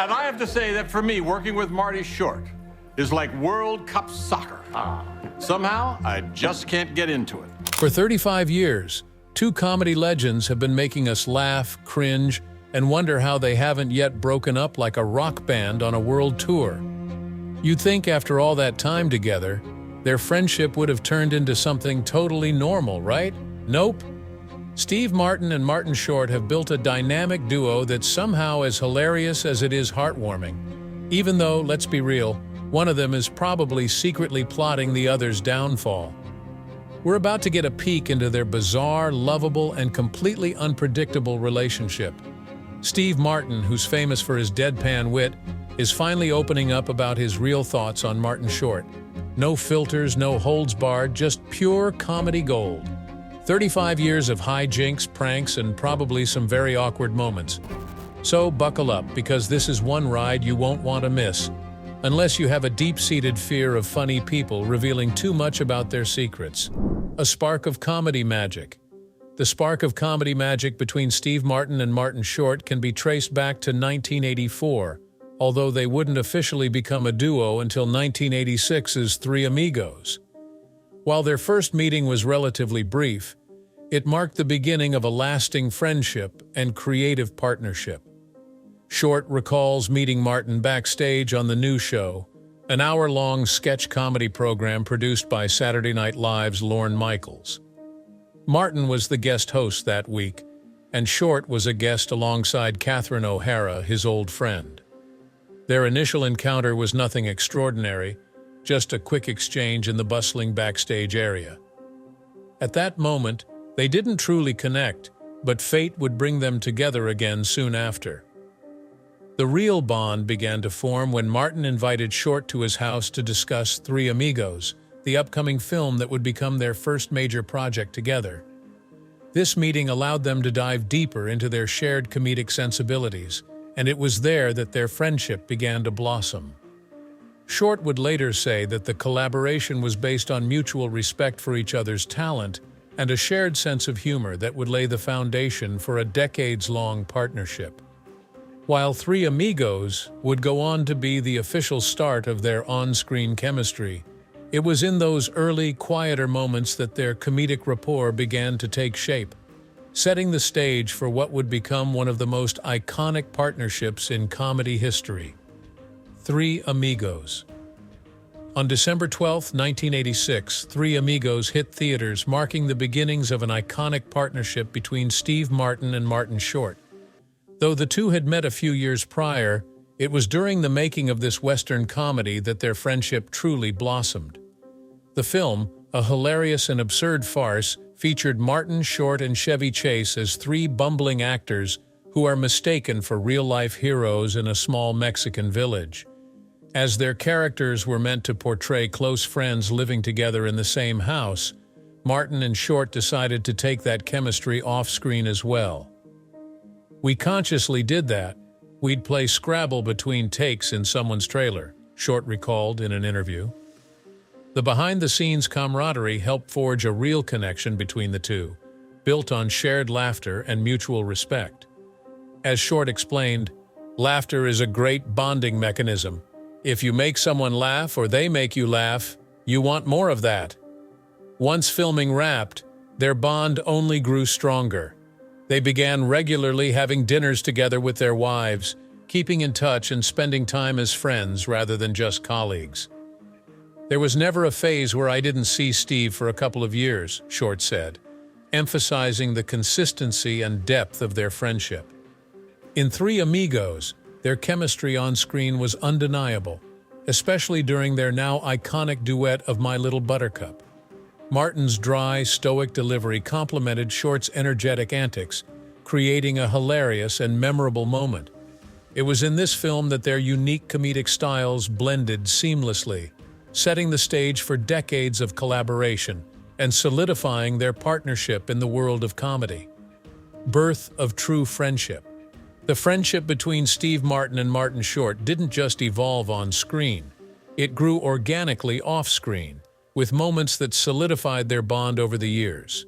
And I have to say that for me, working with Marty Short is like World Cup soccer. Somehow, I just can't get into it. For 35 years, two comedy legends have been making us laugh, cringe, and wonder how they haven't yet broken up like a rock band on a world tour. You'd think after all that time together, their friendship would have turned into something totally normal, right? Nope. Steve Martin and Martin Short have built a dynamic duo that's somehow as hilarious as it is heartwarming. Even though, let's be real, one of them is probably secretly plotting the other's downfall. We're about to get a peek into their bizarre, lovable, and completely unpredictable relationship. Steve Martin, who's famous for his deadpan wit, is finally opening up about his real thoughts on Martin Short. No filters, no holds barred, just pure comedy gold. 35 years of hijinks, pranks, and probably some very awkward moments. So buckle up, because this is one ride you won't want to miss, unless you have a deep-seated fear of funny people revealing too much about their secrets. A spark of comedy magic. The spark of comedy magic between Steve Martin and Martin Short can be traced back to 1984, although they wouldn't officially become a duo until 1986's Three Amigos. While their first meeting was relatively brief, it marked the beginning of a lasting friendship and creative partnership. Short recalls meeting Martin backstage on The New Show, an hour-long sketch comedy program produced by Saturday Night Live's Lorne Michaels. Martin was the guest host that week, and Short was a guest alongside Catherine O'Hara, his old friend. Their initial encounter was nothing extraordinary, just a quick exchange in the bustling backstage area. At that moment, they didn't truly connect, but fate would bring them together again soon after. The real bond began to form when Martin invited Short to his house to discuss Three Amigos, the upcoming film that would become their first major project together. This meeting allowed them to dive deeper into their shared comedic sensibilities, and it was there that their friendship began to blossom. Short would later say that the collaboration was based on mutual respect for each other's talent and a shared sense of humor that would lay the foundation for a decades-long partnership. While Three Amigos would go on to be the official start of their on-screen chemistry, it was in those early, quieter moments that their comedic rapport began to take shape, setting the stage for what would become one of the most iconic partnerships in comedy history. Three Amigos. On December 12, 1986, Three Amigos hit theaters, marking the beginnings of an iconic partnership between Steve Martin and Martin Short. Though the two had met a few years prior, it was during the making of this Western comedy that their friendship truly blossomed. The film, a hilarious and absurd farce, featured Martin Short and Chevy Chase as three bumbling actors who are mistaken for real-life heroes in a small Mexican village. As their characters were meant to portray close friends living together in the same house, Martin and Short decided to take that chemistry off-screen as well. "We consciously did that. We'd play Scrabble between takes in someone's trailer," Short recalled in an interview. The behind-the-scenes camaraderie helped forge a real connection between the two, built on shared laughter and mutual respect. As Short explained, "Laughter is a great bonding mechanism. If you make someone laugh or they make you laugh, you want more of that." Once filming wrapped, their bond only grew stronger. They began regularly having dinners together with their wives, keeping in touch and spending time as friends rather than just colleagues. "There was never a phase where I didn't see Steve for a couple of years," Short said, emphasizing the consistency and depth of their friendship. In Three Amigos, their chemistry on screen was undeniable, especially during their now iconic duet of My Little Buttercup. Martin's dry, stoic delivery complemented Short's energetic antics, creating a hilarious and memorable moment. It was in this film that their unique comedic styles blended seamlessly, setting the stage for decades of collaboration and solidifying their partnership in the world of comedy. Birth of true friendship. The friendship between Steve Martin and Martin Short didn't just evolve on screen. It grew organically off-screen, with moments that solidified their bond over the years.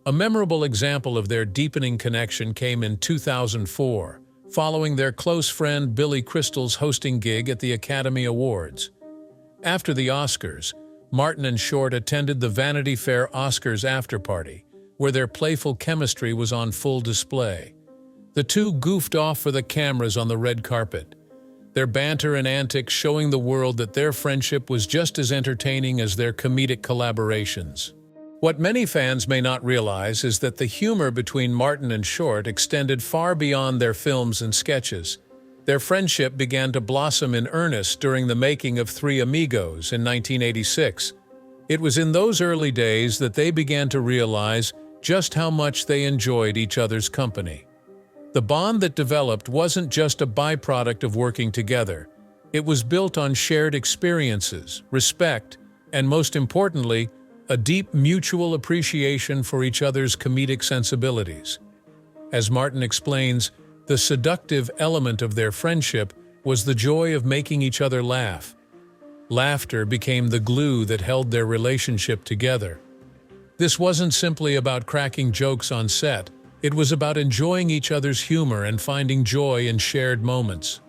A memorable example of their deepening connection came in 2004, following their close friend Billy Crystal's hosting gig at the Academy Awards. After the Oscars, Martin and Short attended the Vanity Fair Oscars after-party, where their playful chemistry was on full display. The two goofed off for the cameras on the red carpet, their banter and antics showing the world that their friendship was just as entertaining as their comedic collaborations. What many fans may not realize is that the humor between Martin and Short extended far beyond their films and sketches. Their friendship began to blossom in earnest during the making of Three Amigos in 1986. It was in those early days that they began to realize just how much they enjoyed each other's company. The bond that developed wasn't just a byproduct of working together. It was built on shared experiences, respect, and most importantly, a deep mutual appreciation for each other's comedic sensibilities. As Martin explains, the seductive element of their friendship was the joy of making each other laugh. Laughter became the glue that held their relationship together. This wasn't simply about cracking jokes on set, it was about enjoying each other's humor and finding joy in shared moments.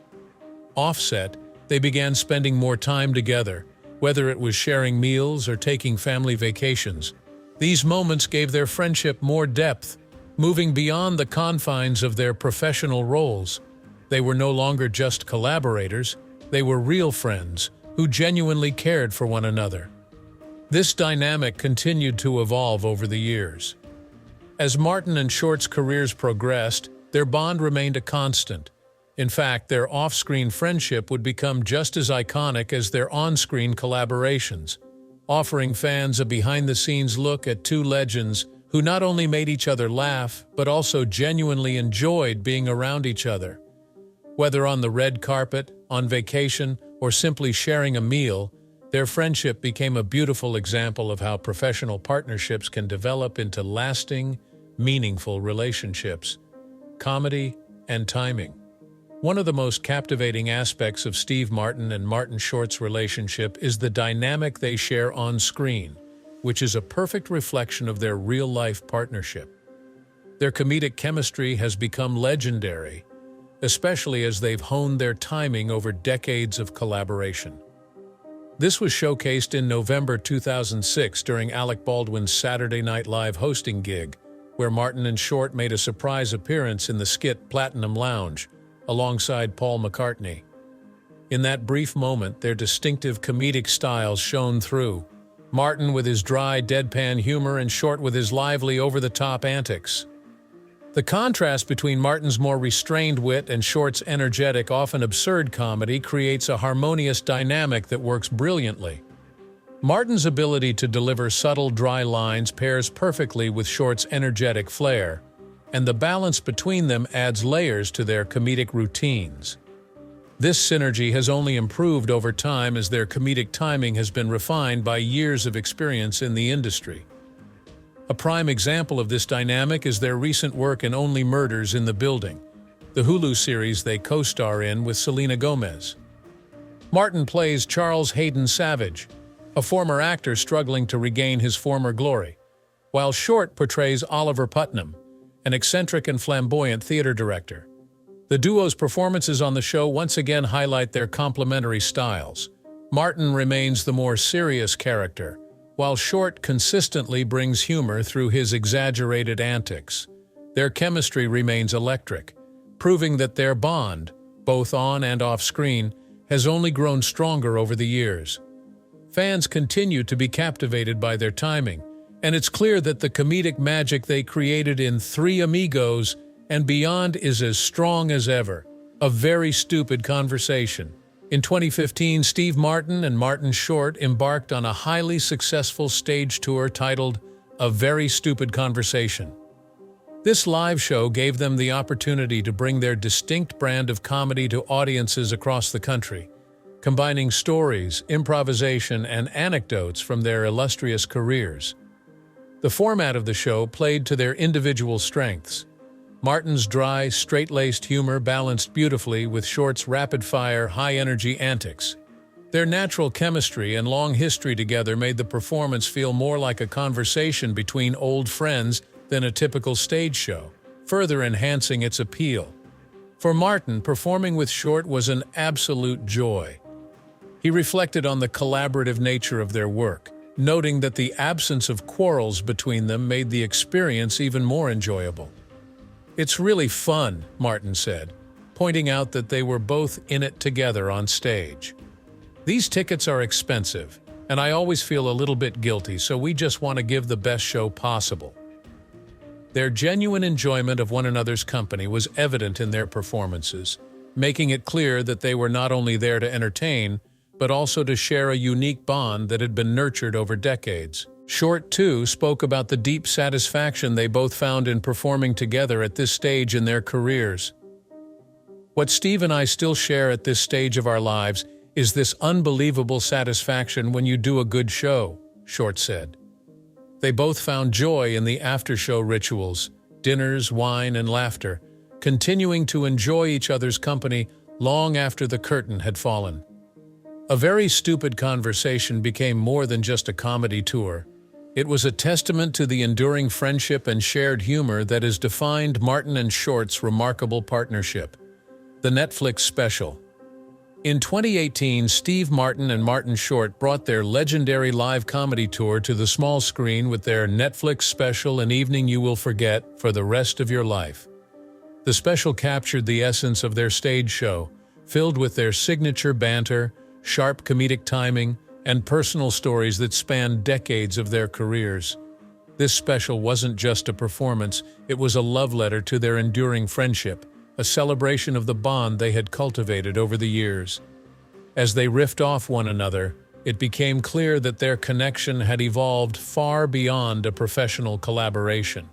Off-set, they began spending more time together, whether it was sharing meals or taking family vacations. These moments gave their friendship more depth, moving beyond the confines of their professional roles. They were no longer just collaborators, they were real friends who genuinely cared for one another. This dynamic continued to evolve over the years. As Martin and Short's careers progressed, their bond remained a constant. In fact, their off-screen friendship would become just as iconic as their on-screen collaborations, offering fans a behind-the-scenes look at two legends who not only made each other laugh, but also genuinely enjoyed being around each other. Whether on the red carpet, on vacation, or simply sharing a meal, their friendship became a beautiful example of how professional partnerships can develop into lasting, meaningful relationships. Comedy and timing. One of the most captivating aspects of Steve Martin and Martin Short's relationship is the dynamic they share on screen, which is a perfect reflection of their real-life partnership. Their comedic chemistry has become legendary, especially as they've honed their timing over decades of collaboration. This was showcased in November 2006 during Alec Baldwin's Saturday Night Live hosting gig, where Martin and Short made a surprise appearance in the skit Platinum Lounge, alongside Paul McCartney. In that brief moment, their distinctive comedic styles shone through, Martin with his dry, deadpan humor and Short with his lively, over-the-top antics. The contrast between Martin's more restrained wit and Short's energetic, often absurd comedy creates a harmonious dynamic that works brilliantly. Martin's ability to deliver subtle, dry lines pairs perfectly with Short's energetic flair, and the balance between them adds layers to their comedic routines. This synergy has only improved over time as their comedic timing has been refined by years of experience in the industry. A prime example of this dynamic is their recent work in Only Murders in the Building, the Hulu series they co-star in with Selena Gomez. Martin plays Charles Hayden Savage, a former actor struggling to regain his former glory, while Short portrays Oliver Putnam, an eccentric and flamboyant theater director. The duo's performances on the show once again highlight their complementary styles. Martin remains the more serious character, while Short consistently brings humor through his exaggerated antics. Their chemistry remains electric, proving that their bond, both on and off screen, has only grown stronger over the years. Fans continue to be captivated by their timing, and it's clear that the comedic magic they created in Three Amigos and beyond is as strong as ever. A Very Stupid Conversation. In 2015, Steve Martin and Martin Short embarked on a highly successful stage tour titled A Very Stupid Conversation. This live show gave them the opportunity to bring their distinct brand of comedy to audiences across the country, combining stories, improvisation, and anecdotes from their illustrious careers. The format of the show played to their individual strengths. Martin's dry, straight-laced humor balanced beautifully with Short's rapid-fire, high-energy antics. Their natural chemistry and long history together made the performance feel more like a conversation between old friends than a typical stage show, further enhancing its appeal. For Martin, performing with Short was an absolute joy. He reflected on the collaborative nature of their work, noting that the absence of quarrels between them made the experience even more enjoyable. "It's really fun," Martin said, pointing out that they were both in it together on stage. "These tickets are expensive, and I always feel a little bit guilty, so we just want to give the best show possible." Their genuine enjoyment of one another's company was evident in their performances, making it clear that they were not only there to entertain, but also to share a unique bond that had been nurtured over decades. Short, too, spoke about the deep satisfaction they both found in performing together at this stage in their careers. "What Steve and I still share at this stage of our lives is this unbelievable satisfaction when you do a good show," Short said. They both found joy in the after-show rituals, dinners, wine, and laughter, continuing to enjoy each other's company long after the curtain had fallen. A Very Stupid Conversation became more than just a comedy tour. It was a testament to the enduring friendship and shared humor that has defined Martin and Short's remarkable partnership. The Netflix special. In 2018, Steve Martin and Martin Short brought their legendary live comedy tour to the small screen with their Netflix special An Evening You Will Forget for the Rest of Your Life. The special captured the essence of their stage show, filled with their signature banter, sharp comedic timing, and personal stories that spanned decades of their careers. This special wasn't just a performance, it was a love letter to their enduring friendship, a celebration of the bond they had cultivated over the years. As they riffed off one another, it became clear that their connection had evolved far beyond a professional collaboration.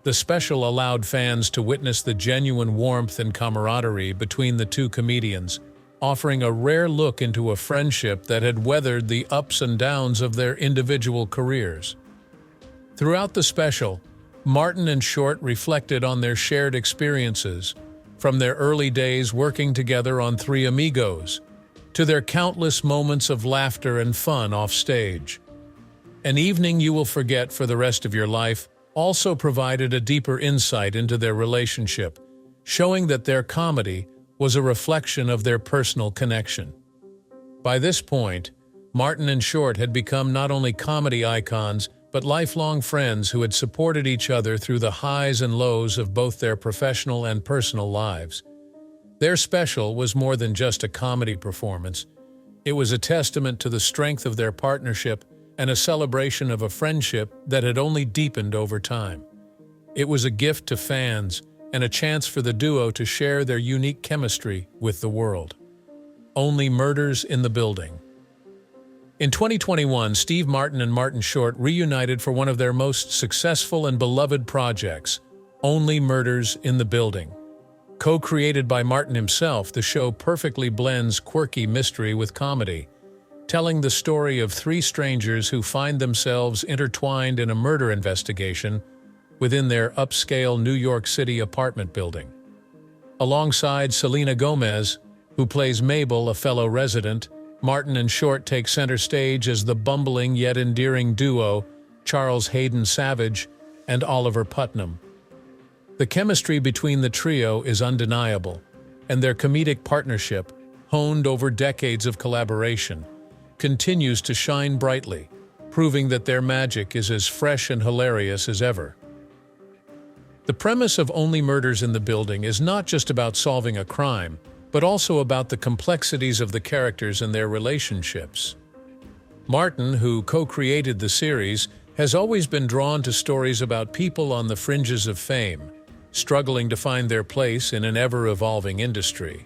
The special allowed fans to witness the genuine warmth and camaraderie between the two comedians, offering a rare look into a friendship that had weathered the ups and downs of their individual careers. Throughout the special, Martin and Short reflected on their shared experiences, from their early days working together on Three Amigos, to their countless moments of laughter and fun off stage. An Evening You Will Forget for the Rest of Your Life also provided a deeper insight into their relationship, showing that their comedy was a reflection of their personal connection. By this point, Martin and Short had become not only comedy icons, but lifelong friends who had supported each other through the highs and lows of both their professional and personal lives. Their special was more than just a comedy performance. It was a testament to the strength of their partnership and a celebration of a friendship that had only deepened over time. It was a gift to fans and a chance for the duo to share their unique chemistry with the world. Only Murders in the Building. In 2021, Steve Martin and Martin Short reunited for one of their most successful and beloved projects, Only Murders in the Building. Co-created by Martin himself, the show perfectly blends quirky mystery with comedy, telling the story of three strangers who find themselves intertwined in a murder investigation within their upscale New York City apartment building. Alongside Selena Gomez, who plays Mabel, a fellow resident, Martin and Short take center stage as the bumbling yet endearing duo Charles Hayden Savage and Oliver Putnam. The chemistry between the trio is undeniable, and their comedic partnership, honed over decades of collaboration, continues to shine brightly, proving that their magic is as fresh and hilarious as ever. The premise of Only Murders in the Building is not just about solving a crime, but also about the complexities of the characters and their relationships. Martin, who co-created the series, has always been drawn to stories about people on the fringes of fame, struggling to find their place in an ever-evolving industry.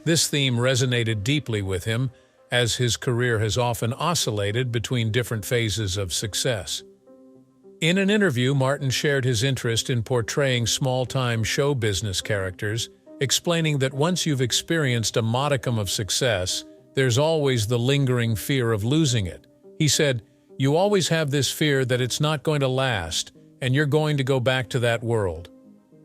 This theme resonated deeply with him, as his career has often oscillated between different phases of success. In an interview, Martin shared his interest in portraying small-time show business characters, explaining that once you've experienced a modicum of success, there's always the lingering fear of losing it. He said, "You always have this fear that it's not going to last, and you're going to go back to that world."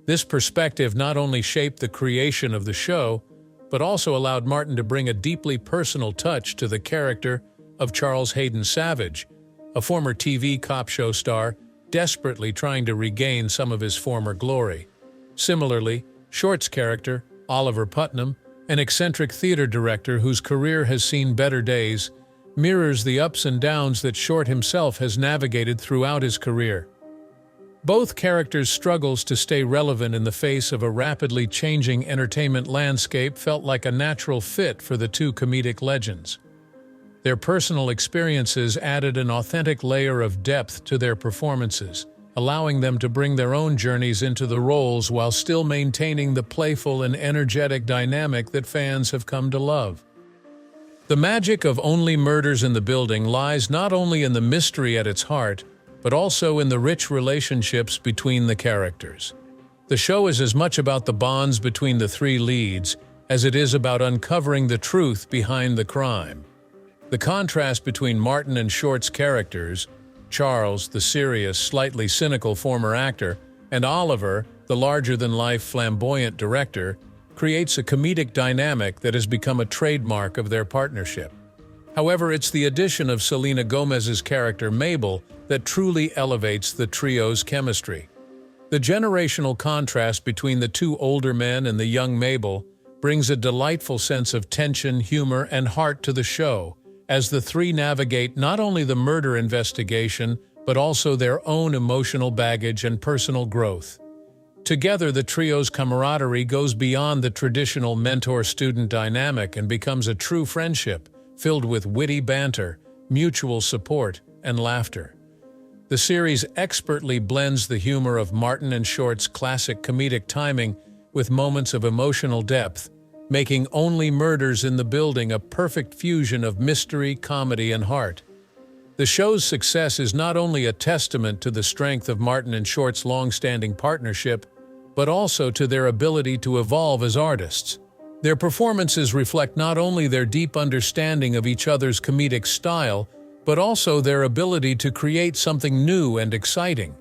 This perspective not only shaped the creation of the show, but also allowed Martin to bring a deeply personal touch to the character of Charles Hayden Savage, a former TV cop show star desperately trying to regain some of his former glory. Similarly, Short's character, Oliver Putnam, an eccentric theater director whose career has seen better days, mirrors the ups and downs that Short himself has navigated throughout his career. Both characters' struggles to stay relevant in the face of a rapidly changing entertainment landscape felt like a natural fit for the two comedic legends. Their personal experiences added an authentic layer of depth to their performances, allowing them to bring their own journeys into the roles while still maintaining the playful and energetic dynamic that fans have come to love. The magic of Only Murders in the Building lies not only in the mystery at its heart, but also in the rich relationships between the characters. The show is as much about the bonds between the three leads as it is about uncovering the truth behind the crime. The contrast between Martin and Short's characters, Charles, the serious, slightly cynical former actor, and Oliver, the larger-than-life flamboyant director, creates a comedic dynamic that has become a trademark of their partnership. However, it's the addition of Selena Gomez's character Mabel that truly elevates the trio's chemistry. The generational contrast between the two older men and the young Mabel brings a delightful sense of tension, humor, and heart to the show, as the three navigate not only the murder investigation, but also their own emotional baggage and personal growth. Together, the trio's camaraderie goes beyond the traditional mentor-student dynamic and becomes a true friendship, filled with witty banter, mutual support, and laughter. The series expertly blends the humor of Martin and Short's classic comedic timing with moments of emotional depth, making Only Murders in the Building a perfect fusion of mystery, comedy, and heart. The show's success is not only a testament to the strength of Martin and Short's long-standing partnership, but also to their ability to evolve as artists. Their performances reflect not only their deep understanding of each other's comedic style, but also their ability to create something new and exciting.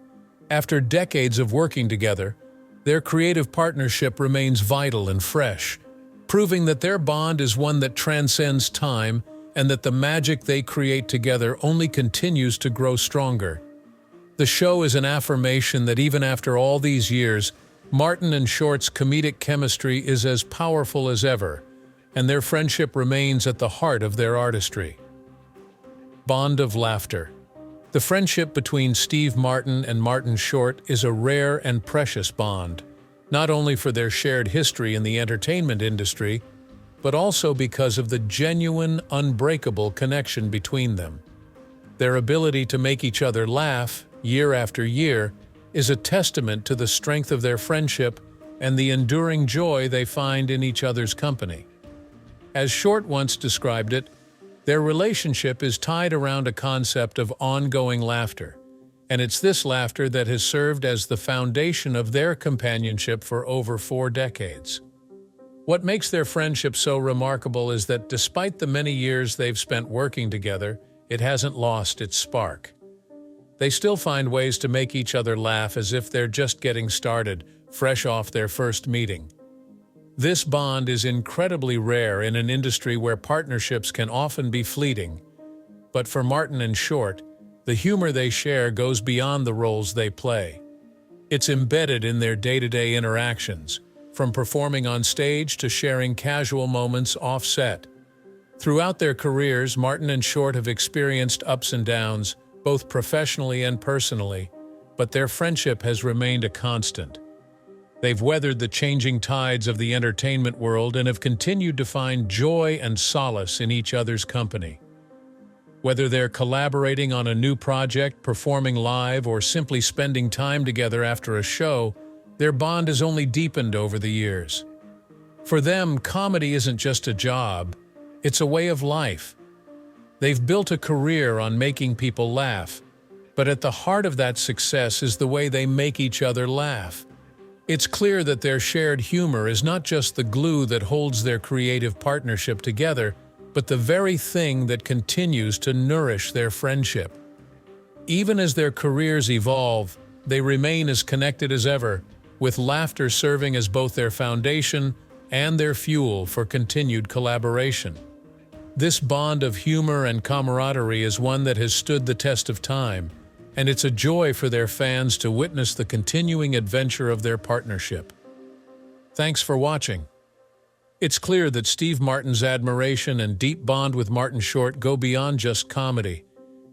After decades of working together, their creative partnership remains vital and fresh, proving that their bond is one that transcends time and that the magic they create together only continues to grow stronger. The show is an affirmation that even after all these years, Martin and Short's comedic chemistry is as powerful as ever, and their friendship remains at the heart of their artistry. Bond of laughter. The friendship between Steve Martin and Martin Short is a rare and precious bond, not only for their shared history in the entertainment industry, but also because of the genuine, unbreakable connection between them. Their ability to make each other laugh, year after year, is a testament to the strength of their friendship and the enduring joy they find in each other's company. As Short once described it, their relationship is tied around a concept of ongoing laughter, and it's this laughter that has served as the foundation of their companionship for over 4 decades. What makes their friendship so remarkable is that despite the many years they've spent working together, it hasn't lost its spark. They still find ways to make each other laugh as if they're just getting started, fresh off their first meeting. This bond is incredibly rare in an industry where partnerships can often be fleeting. But for Martin and Short, the humor they share goes beyond the roles they play. It's embedded in their day-to-day interactions, from performing on stage to sharing casual moments off-set. Throughout their careers, Martin and Short have experienced ups and downs, both professionally and personally, but their friendship has remained a constant. They've weathered the changing tides of the entertainment world and have continued to find joy and solace in each other's company. Whether they're collaborating on a new project, performing live, or simply spending time together after a show, their bond has only deepened over the years. For them, comedy isn't just a job, it's a way of life. They've built a career on making people laugh, but at the heart of that success is the way they make each other laugh. It's clear that their shared humor is not just the glue that holds their creative partnership together, but the very thing that continues to nourish their friendship. Even as their careers evolve, they remain as connected as ever, with laughter serving as both their foundation and their fuel for continued collaboration. This bond of humor and camaraderie is one that has stood the test of time, and it's a joy for their fans to witness the continuing adventure of their partnership. Thanks for watching. It's clear that Steve Martin's admiration and deep bond with Martin Short go beyond just comedy.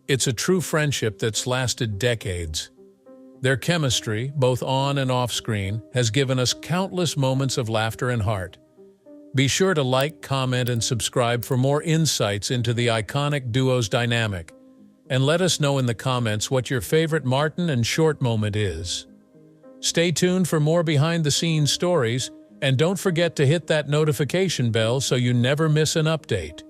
It's a true friendship that's lasted decades. Their chemistry, both on and off screen, has given us countless moments of laughter and heart. Be sure to like, comment, and subscribe for more insights into the iconic duo's dynamic. And let us know in the comments what your favorite Martin and Short moment is. Stay tuned for more behind-the-scenes stories, and don't forget to hit that notification bell so you never miss an update.